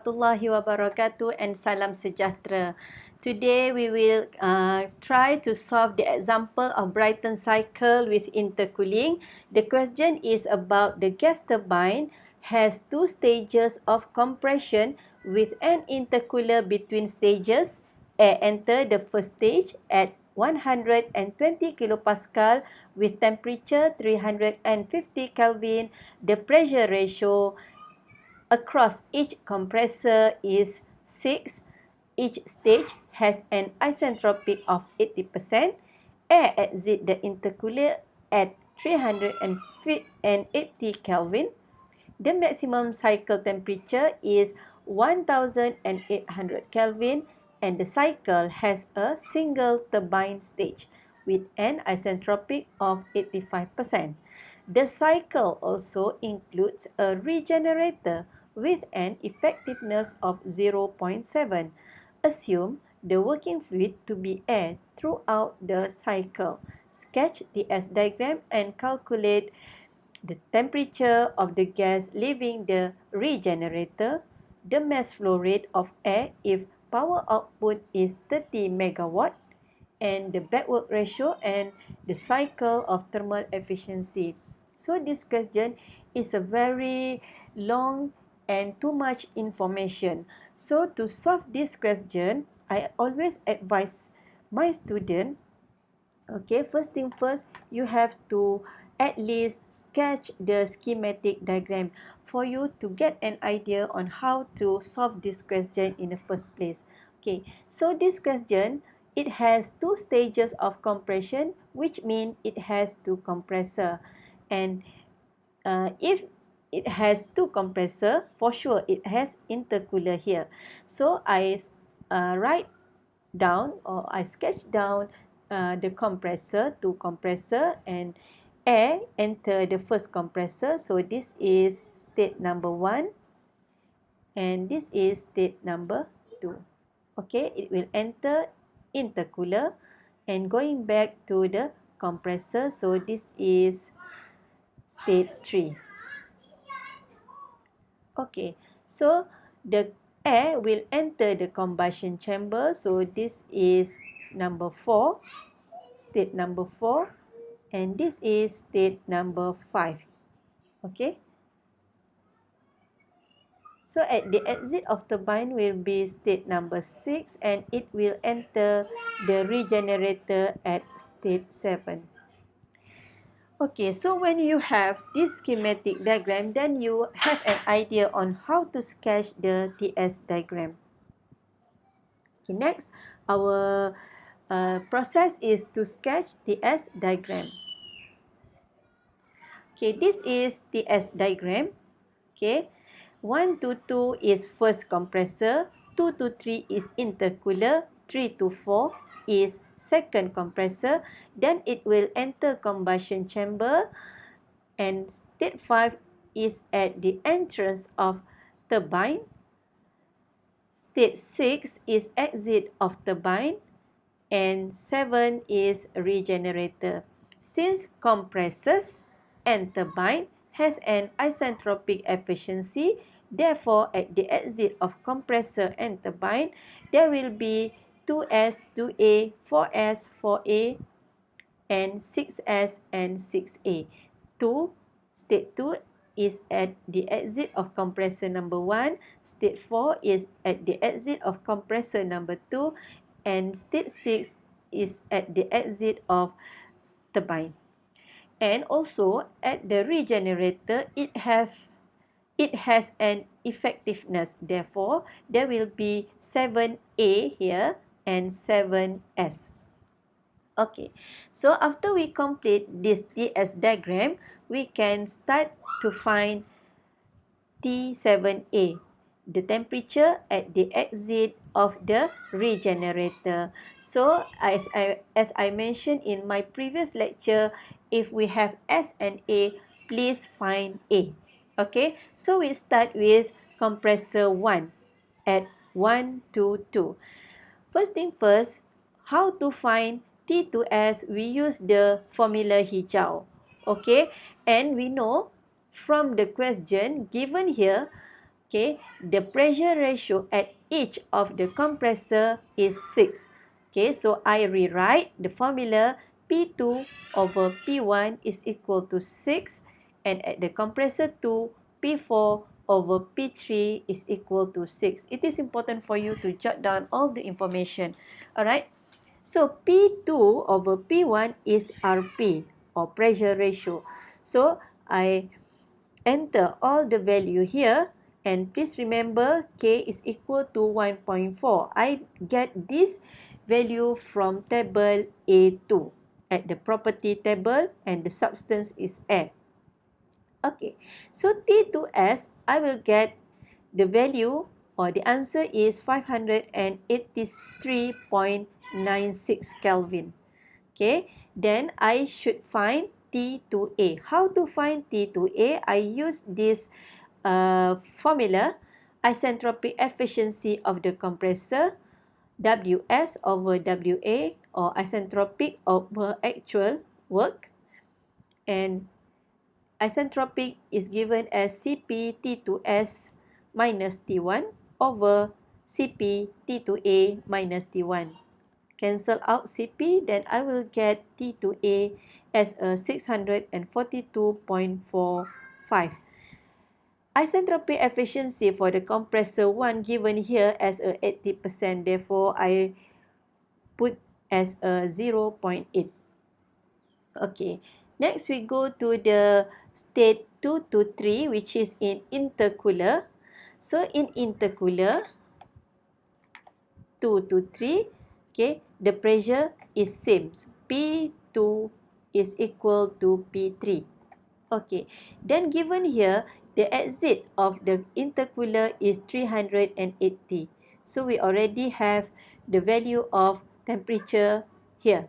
Warahmatullahi wabarakatuh and salam sejahtera. Today we will try to solve the example of Brayton cycle with intercooling. The question is about the gas turbine has two stages of compression with an intercooler between stages. Air enter the first stage at 120 kilopascal with temperature 350 Kelvin. The pressure ratio across each compressor is 6. Each stage has an isentropic of 80%. Air exit the intercooler at 380 Kelvin. The maximum cycle temperature is 1800 Kelvin and the cycle has a single turbine stage with an isentropic of 85%. The cycle also includes a regenerator with an effectiveness of 0.7. Assume the working fluid to be air throughout the cycle. Sketch the S diagram and calculate the temperature of the gas leaving the regenerator, the mass flow rate of air if power output is 30 megawatt, and the backwork ratio and the cycle of thermal efficiency. So this question is a very long and too much information. So to solve this question, I always advise my student, okay, first thing first, you have to at least sketch the schematic diagram for you to get an idea on how to solve this question in the first place. Okay, so this question, it has two stages of compression, which means it has two compressor. And if it has two compressor, for sure it has intercooler here. So I write down or I sketch down the compressor, two compressor, and air enter the first compressor. So this is state number 1 and this is state number 2. Okay, it will enter intercooler and going back to the compressor. So this is state 3. Okay, so the air will enter the combustion chamber. So this is number 4, state number 4, and this is state number 5. Okay. So at the exit of turbine will be state number 6 and it will enter the regenerator at state 7. Okay, so when you have this schematic diagram, then you have an idea on how to sketch the TS diagram. Okay, next, our process is to sketch TS diagram. Okay, this is TS diagram. Okay, 1 to 2 is first compressor, 2 to 3 is intercooler, 3 to 4 is second compressor, then it will enter combustion chamber, and state 5 is at the entrance of turbine, state 6 is exit of turbine, and 7 is regenerator. Since compressors and turbine has an isentropic efficiency, therefore at the exit of compressor and turbine, there will be 2S, 2A, 4S, 4A, and 6S and 6A. 2, state 2 is at the exit of compressor number 1, state 4 is at the exit of compressor number 2, and state 6 is at the exit of turbine. And also at the regenerator, it has an effectiveness. Therefore, there will be 7A here and 7S. Okay, so after we complete this TS diagram, we can start to find T7A, the temperature at the exit of the regenerator. So as I mentioned in my previous lecture, if we have S and A, please find A. Okay, so we start with compressor 1 at 1, 2, 2. First thing first, how to find T2S, we use the formula hijau. Okay, and we know from the question given here, Okay, the pressure ratio at each of the compressor is 6. Okay, so I rewrite the formula P2 over P1 is equal to 6, and at the compressor 2, P4 over P3 is equal to 6. It is important for you to jot down all the information. Alright, so P2 over P1 is RP, or pressure ratio. So I enter all the value here, and please remember K is equal to 1.4. I get this value from table A2 at the property table, and the substance is air. Okay, so T2S, I will get the value, or the answer is 583.96 Kelvin. Okay, then I should find T2A. How to find T2A? I use this formula, isentropic efficiency of the compressor, Ws over Wa, or isentropic over actual work, and isentropic is given as Cp T2S minus T1 over Cp T2A minus T1. Cancel out Cp, then I will get T2A as a 642.45. Isentropic efficiency for the compressor 1 given here as a 80%, therefore I put as a 0.8. Okay, next we go to the state 2 to 3, which is in intercooler. So in intercooler 2 to 3, okay, the pressure is same. P2 is equal to P3. Okay, then given here, the exit of the intercooler is 380. So we already have the value of temperature here.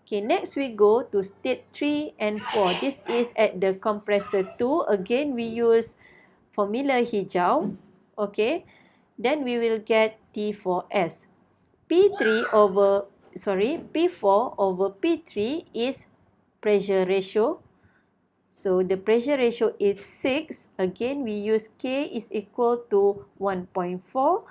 Okay, next we go to state 3 and 4. This is at the compressor 2. Again, we use formula hijau. Okay, then we will get T4S. P4 over P3 is pressure ratio. So the pressure ratio is 6. Again, we use K is equal to 1.4.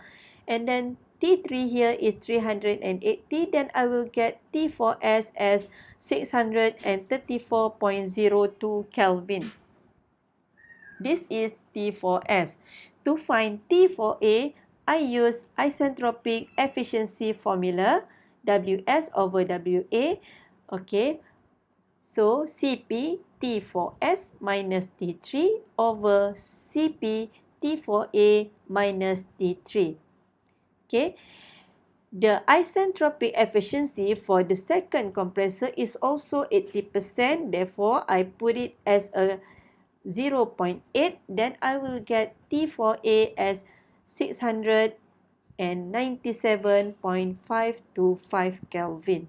And then T3 here is 380. Then I will get T4S as 634.02 Kelvin. This is T4S. To find T4A, I use isentropic efficiency formula, Ws over Wa. Okay, so Cp T4S minus T3 over Cp T4A minus T3. Okay, the isentropic efficiency for the second compressor is also 80%. Therefore, I put it as a 0.8. Then I will get T4A as 697.525 Kelvin.